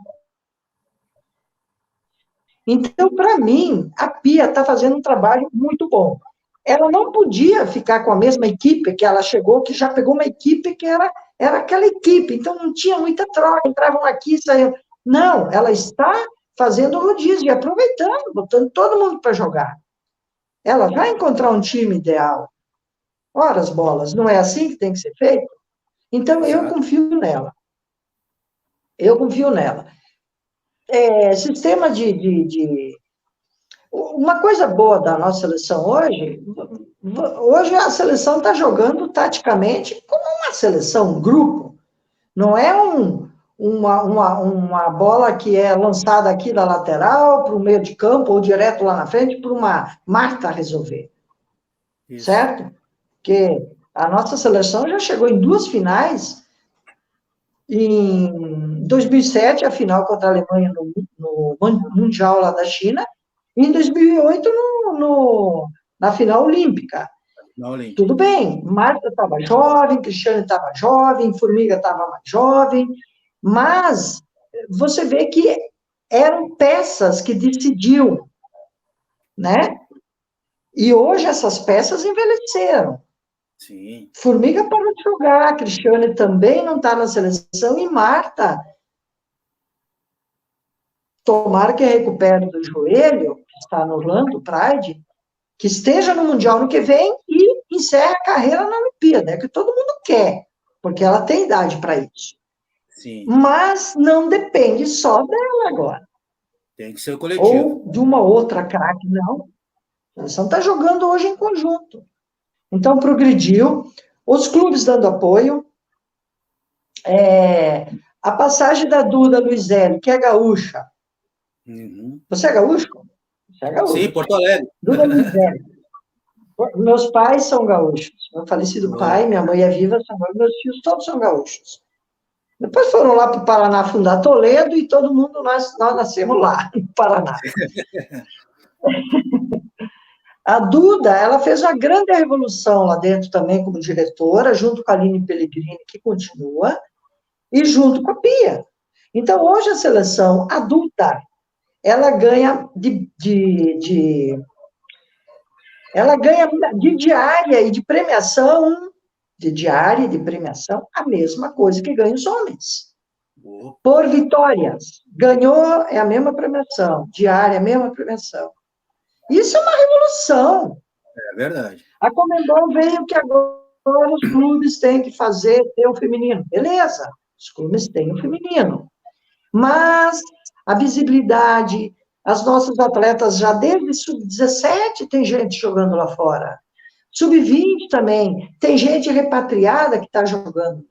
Então, para mim, a Pia está fazendo um trabalho muito bom. Ela não podia ficar com a mesma equipe que ela chegou, que já pegou uma equipe que era aquela equipe, então não tinha muita troca, entravam aqui, saíam. Não, ela está fazendo rodízio e aproveitando, botando todo mundo para jogar. Ela vai encontrar um time ideal. Ora, as bolas, não é assim que tem que ser feito? Então, eu confio nela. Eu confio nela. Sistema Uma coisa boa da nossa seleção hoje a seleção está jogando taticamente como uma seleção, um grupo. Não é uma bola que é lançada aqui da lateral para o meio de campo ou direto lá na frente para uma Marta resolver. Isso. Certo? Porque a nossa seleção já chegou em 2 finais. Em 2007, a final contra a Alemanha no Mundial lá da China, e em 2008, na final olímpica. Tudo bem, Marta estava jovem, Cristiane estava jovem, Formiga estava mais jovem, mas você vê que eram peças que decidiam, né? E hoje essas peças envelheceram. Sim. Formiga parou de jogar, Cristiane também não está na seleção, e Marta, tomara que recupere do joelho, que está no Orlando Pride, que esteja no Mundial no que vem e encerre a carreira na Olimpíada, que todo mundo quer, porque ela tem idade para isso. Sim. Mas não depende só dela agora. Tem que ser o coletivo. Ou de uma outra craque, não. A seleção está jogando hoje em conjunto. Então, progrediu, os clubes dando apoio, a passagem da Duda Luizelli, que é gaúcha. Uhum. Você é gaúcho? Você é gaúcho. Sim, Porto Alegre. Duda Luizelli. Meus pais são gaúchos. Meu falecido pai, minha mãe é viva, meus filhos todos são gaúchos. Depois foram lá para o Paraná fundar Toledo e todo mundo, nós nascemos lá, no Paraná. A Duda, ela fez uma grande revolução lá dentro também como diretora, junto com a Aline Pellegrini, que continua, e junto com a Pia. Então, hoje a seleção adulta, ela ganha de diária e de premiação, a mesma coisa que ganham os homens. Por vitórias. Ganhou, é a mesma premiação. Diária, a mesma premiação. Isso é uma revolução. É verdade. A Conmebol veio que agora os clubes têm que ter o feminino. Beleza, os clubes têm o feminino. Mas a visibilidade, as nossas atletas já desde sub-17 tem gente jogando lá fora. Sub-20 também, tem gente repatriada que está jogando.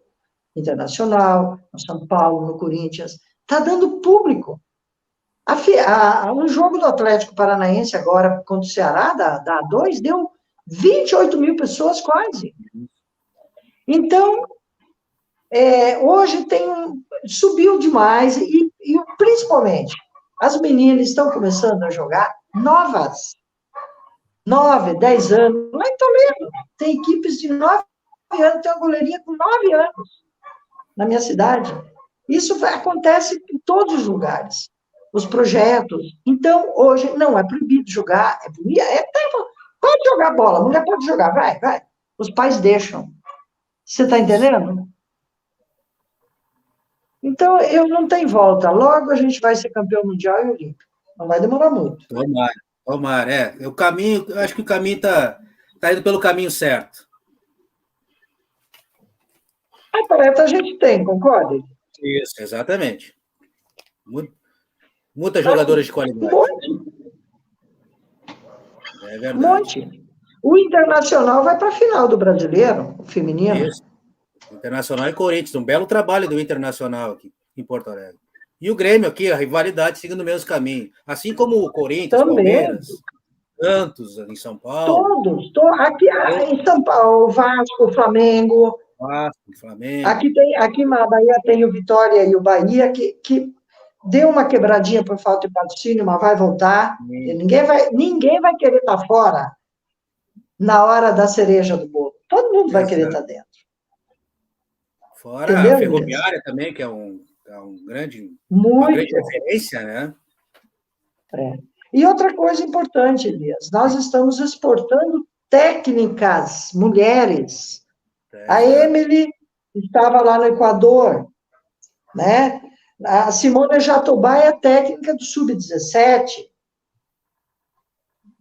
Internacional, no São Paulo, no Corinthians. Está dando público. O jogo do Atlético Paranaense agora contra o Ceará, da A2, deu 28 mil pessoas quase. Então, hoje subiu demais e principalmente as meninas estão começando a jogar novas. 9, 10 anos. Lá em Toledo, tem equipes de 9 anos, tem uma goleirinha com 9 anos na minha cidade. Isso acontece em todos os lugares. Os projetos. Então, hoje, não é proibido jogar, pode jogar bola, a mulher pode jogar, vai, vai. Os pais deixam. Você está entendendo? Então, eu não tenho volta. Logo a gente vai ser campeão mundial e olímpico. Não vai demorar muito. Tomara, tomara. O caminho, eu acho que o caminho tá indo pelo caminho certo. Atleta a gente tem, concorda? Isso, exatamente. Muitas jogadoras de qualidade. Um monte. É verdade. Um monte. O Internacional vai para a final do Brasileiro, o feminino. Isso. Internacional e Corinthians. Um belo trabalho do Internacional aqui em Porto Alegre. E o Grêmio aqui, a rivalidade seguindo o mesmo caminho. Assim como o Corinthians, também. Palmeiras, Santos, em São Paulo. Todos. Aqui em São Paulo, Vasco, Flamengo. Flamengo. Aqui na Bahia tem o Vitória e o Bahia, que deu uma quebradinha por falta de patrocínio, mas vai voltar. Ninguém vai querer estar fora na hora da cereja do bolo. Todo mundo vai querer estar dentro. Fora entendeu, a Ferroviária também, que é uma grande referência, né? E outra coisa importante, Elias, nós estamos exportando técnicas, mulheres. A Emily estava lá no Equador, né? A Simone Jatobá é técnica do Sub-17.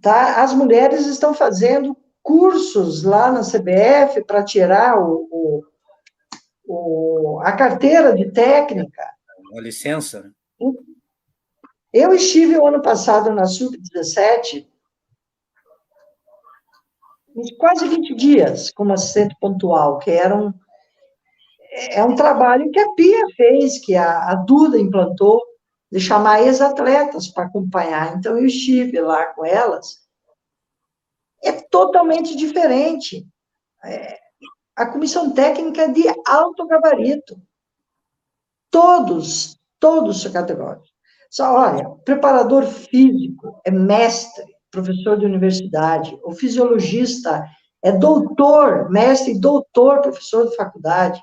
Tá? As mulheres estão fazendo cursos lá na CBF para tirar a carteira de técnica. A licença, né? Eu estive o ano passado na Sub-17, quase 20 dias, como assistente pontual, que é um trabalho que a Pia fez, que a Duda implantou, de chamar ex-atletas para acompanhar. Então, eu estive lá com elas. É totalmente diferente. A comissão técnica é de alto gabarito. Todos são categóricos. Só, olha, preparador físico é mestre, professor de universidade. O fisiologista é doutor, mestre e doutor, professor de faculdade.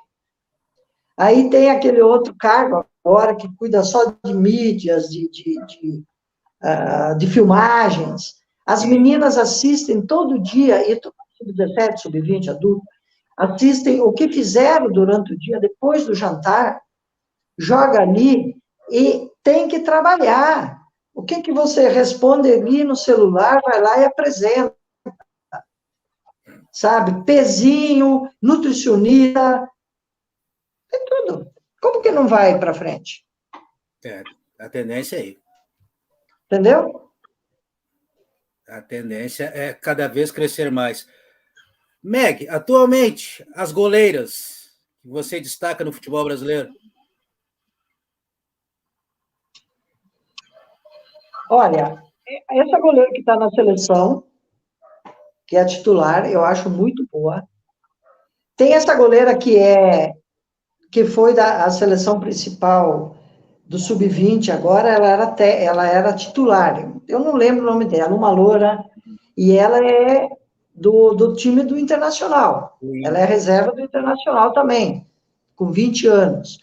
Aí tem aquele outro cargo agora que cuida só de mídias, de filmagens. As meninas assistem todo dia, sub-17, sub-20, adulto, assistem o que fizeram durante o dia, depois do jantar, joga ali e tem que trabalhar. O que você responde ali no celular, vai lá e apresenta. Sabe? Pezinho, nutricionista, tem tudo. Como que não vai para frente? A tendência é aí. Entendeu? A tendência é cada vez crescer mais. Meg, atualmente, as goleiras que você destaca no futebol brasileiro? Olha, essa goleira que está na seleção, que é a titular, eu acho muito boa. Tem essa goleira que foi da seleção principal do Sub-20, agora ela era titular. Eu não lembro o nome dela, uma loura, e ela é do time do Internacional. Ela é reserva do Internacional também, com 20 anos.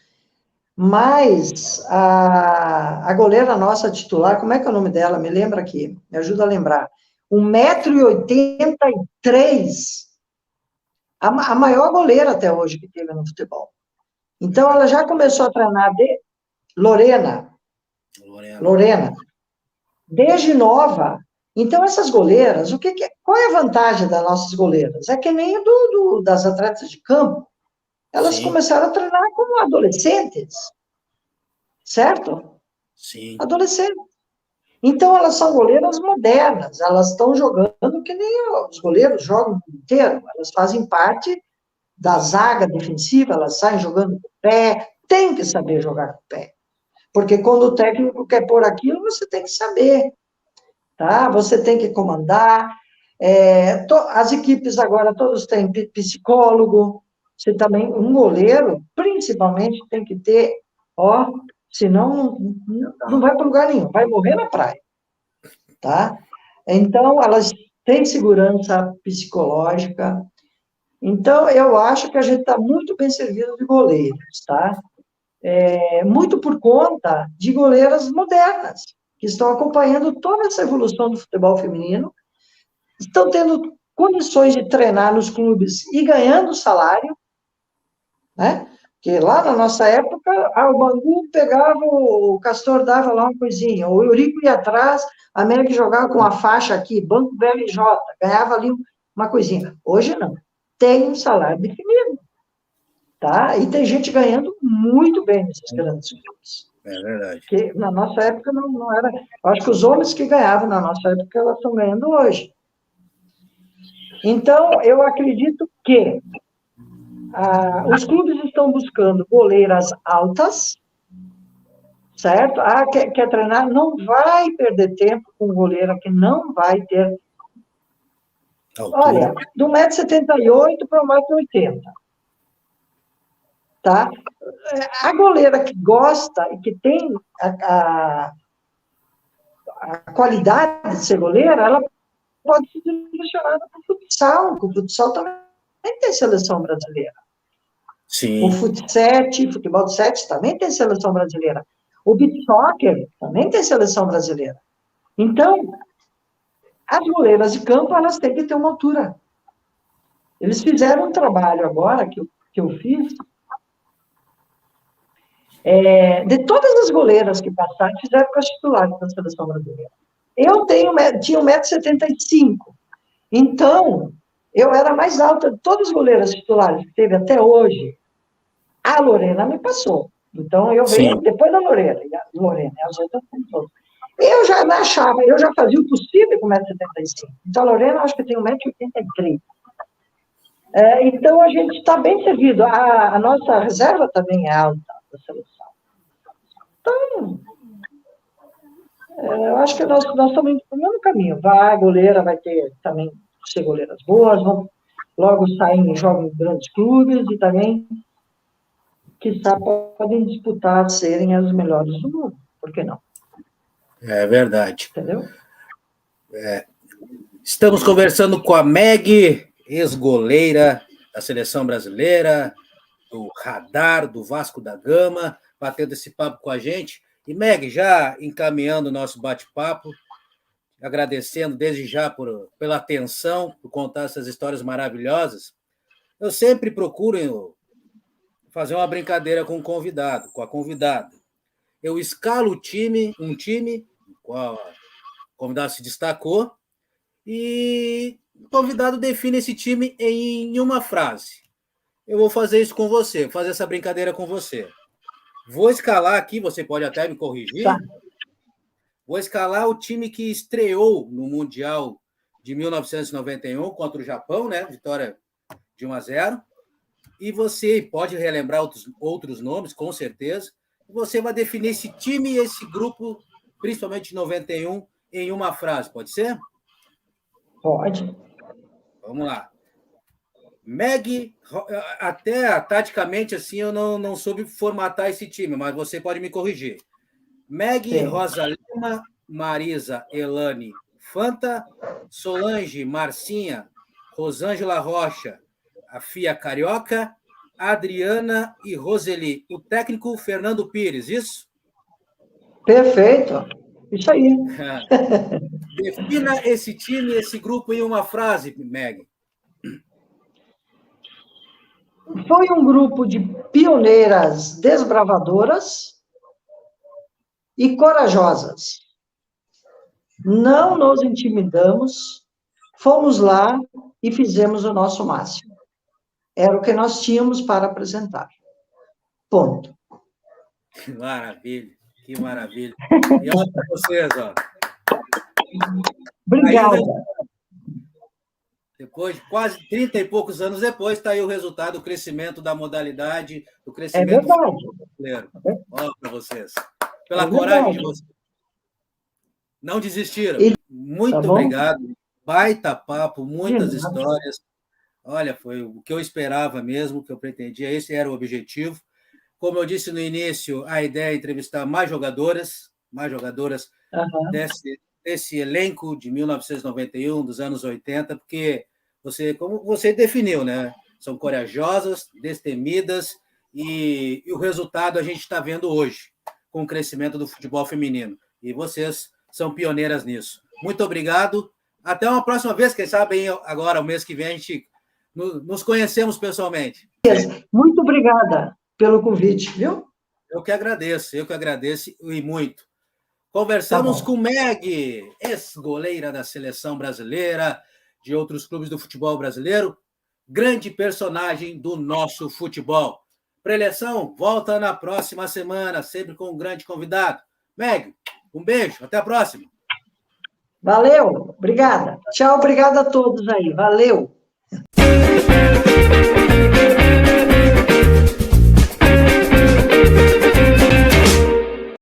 Mas a goleira nossa titular, como é que é o nome dela? Me lembra aqui, me ajuda a lembrar. 1,83 m, a maior goleira até hoje que teve no futebol. Então, ela já começou a treinar Lorena, desde nova. Então, essas goleiras, qual é a vantagem das nossas goleiras? É que nem das atletas de campo. Elas começaram a treinar como adolescentes, certo? Sim. Adolescentes. Então, elas são goleiras modernas, elas estão jogando que nem os goleiros jogam o mundo inteiro, elas fazem parte da zaga defensiva, elas saem jogando com o pé, tem que saber jogar com o pé. Porque quando o técnico quer pôr aquilo, você tem que saber, tá? Você tem que comandar. As equipes agora, todos têm psicólogo, você também, um goleiro, principalmente, tem que ter, senão não vai para lugar nenhum, vai morrer na praia, tá? Então, elas tem segurança psicológica. Então, eu acho que a gente está muito bem servido de goleiros, tá? Muito por conta de goleiras modernas, que estão acompanhando toda essa evolução do futebol feminino, estão tendo condições de treinar nos clubes e ganhando salário, né? Porque lá na nossa época, o Bangu pegava, o Castor dava lá uma coisinha, o Eurico ia atrás, a Meg jogava com a faixa aqui, Banco BLJ, ganhava ali uma coisinha. Hoje não. Tem um salário definido, tá? E tem gente ganhando muito bem nesses grandes clubes. É verdade. Porque na nossa época não era. Eu acho que os homens que ganhavam na nossa época, elas estão ganhando hoje. Então, eu acredito que os clubes estão buscando goleiras altas, certo? Quer treinar? Não vai perder tempo com goleira que não vai ter. Altura. Olha, do 1,78 m para 1,80 m. Tá? A goleira que gosta e que tem a qualidade de ser goleira, ela pode ser direcionada para o futsal, porque o futsal também tem seleção brasileira. Sim. O futebol de 7 também tem seleção brasileira. O beach soccer também tem seleção brasileira. Então, as goleiras de campo, elas têm que ter uma altura. Eles fizeram um trabalho agora, que eu fiz, de todas as goleiras que passaram, fizeram com as titulares da seleção brasileira. Eu tinha 1,75 m. Então, eu era mais alta de todas as goleiras titulares que teve até hoje. A Lorena me passou. Então, eu venho depois da Lorena, as outras todas. Eu já achava, eu já fazia o possível com 1,75 m. Então, a Lorena, acho que tem 1,83 m. Então, a gente está bem servido. A nossa reserva também é alta da seleção. Então, eu acho que nós estamos indo para o mesmo caminho. Goleira vai ter também ser goleiras boas, vão logo sair em jogos em grandes clubes e também, quizá, podem disputar serem as melhores do mundo. Por que não? É verdade. Entendeu? Estamos conversando com a Meg, ex-goleira da seleção brasileira, do Radar, do Vasco da Gama, batendo esse papo com a gente. E, Meg, já encaminhando o nosso bate-papo, agradecendo desde já pela atenção, por contar essas histórias maravilhosas, eu sempre procuro fazer uma brincadeira com o convidado, com a convidada. Eu escalo um time, qual o convidado se destacou, e o convidado define esse time em uma frase. Eu vou fazer isso com você, vou fazer essa brincadeira com você. Vou escalar aqui, você pode até me corrigir. Tá. Vou escalar o time que estreou no Mundial de 1991 contra o Japão, né? Vitória de 1-0. E você pode relembrar outros nomes, com certeza. Você vai definir esse time e esse grupo, principalmente de 91, em uma frase, pode ser? Pode. Vamos lá. Meg, até taticamente assim eu não soube formatar esse time, mas você pode me corrigir. Meg, Sim. Rosa Lima, Marisa, Elane, Fanta, Solange, Marcinha, Rosângela Rocha, a Fia Carioca, Adriana e Roseli. O técnico Fernando Pires, isso? Perfeito. Isso aí. Defina esse time, esse grupo em uma frase, Meg. Foi um grupo de pioneiras desbravadoras e corajosas. Não nos intimidamos, fomos lá e fizemos o nosso máximo. Era o que nós tínhamos para apresentar. Ponto. Que maravilha, que maravilha. E olha para vocês, ó. Obrigada. Depois, quase 30 e poucos anos depois, está aí o resultado, o crescimento da modalidade, o crescimento brasileiro. Olha para vocês. Pela coragem de vocês. Não desistiram. Muito obrigado. Baita papo, muitas histórias. Olha, foi o que eu esperava mesmo, o que eu pretendia. Esse era o objetivo. Como eu disse no início, a ideia é entrevistar mais jogadoras esse elenco de 1991, dos anos 80, porque você, como você definiu, né? São corajosas, destemidas, e o resultado a gente está vendo hoje, com o crescimento do futebol feminino. E vocês são pioneiras nisso. Muito obrigado. Até uma próxima vez, quem sabe agora, o mês que vem, a gente nos conhecemos pessoalmente. Muito obrigada pelo convite, viu? Eu que agradeço e muito. Conversamos com Meg, ex-goleira da seleção brasileira, de outros clubes do futebol brasileiro, grande personagem do nosso futebol. Preleção volta na próxima semana, sempre com um grande convidado. Meg, um beijo, até a próxima. Valeu, obrigada. Tchau, obrigada a todos aí, valeu.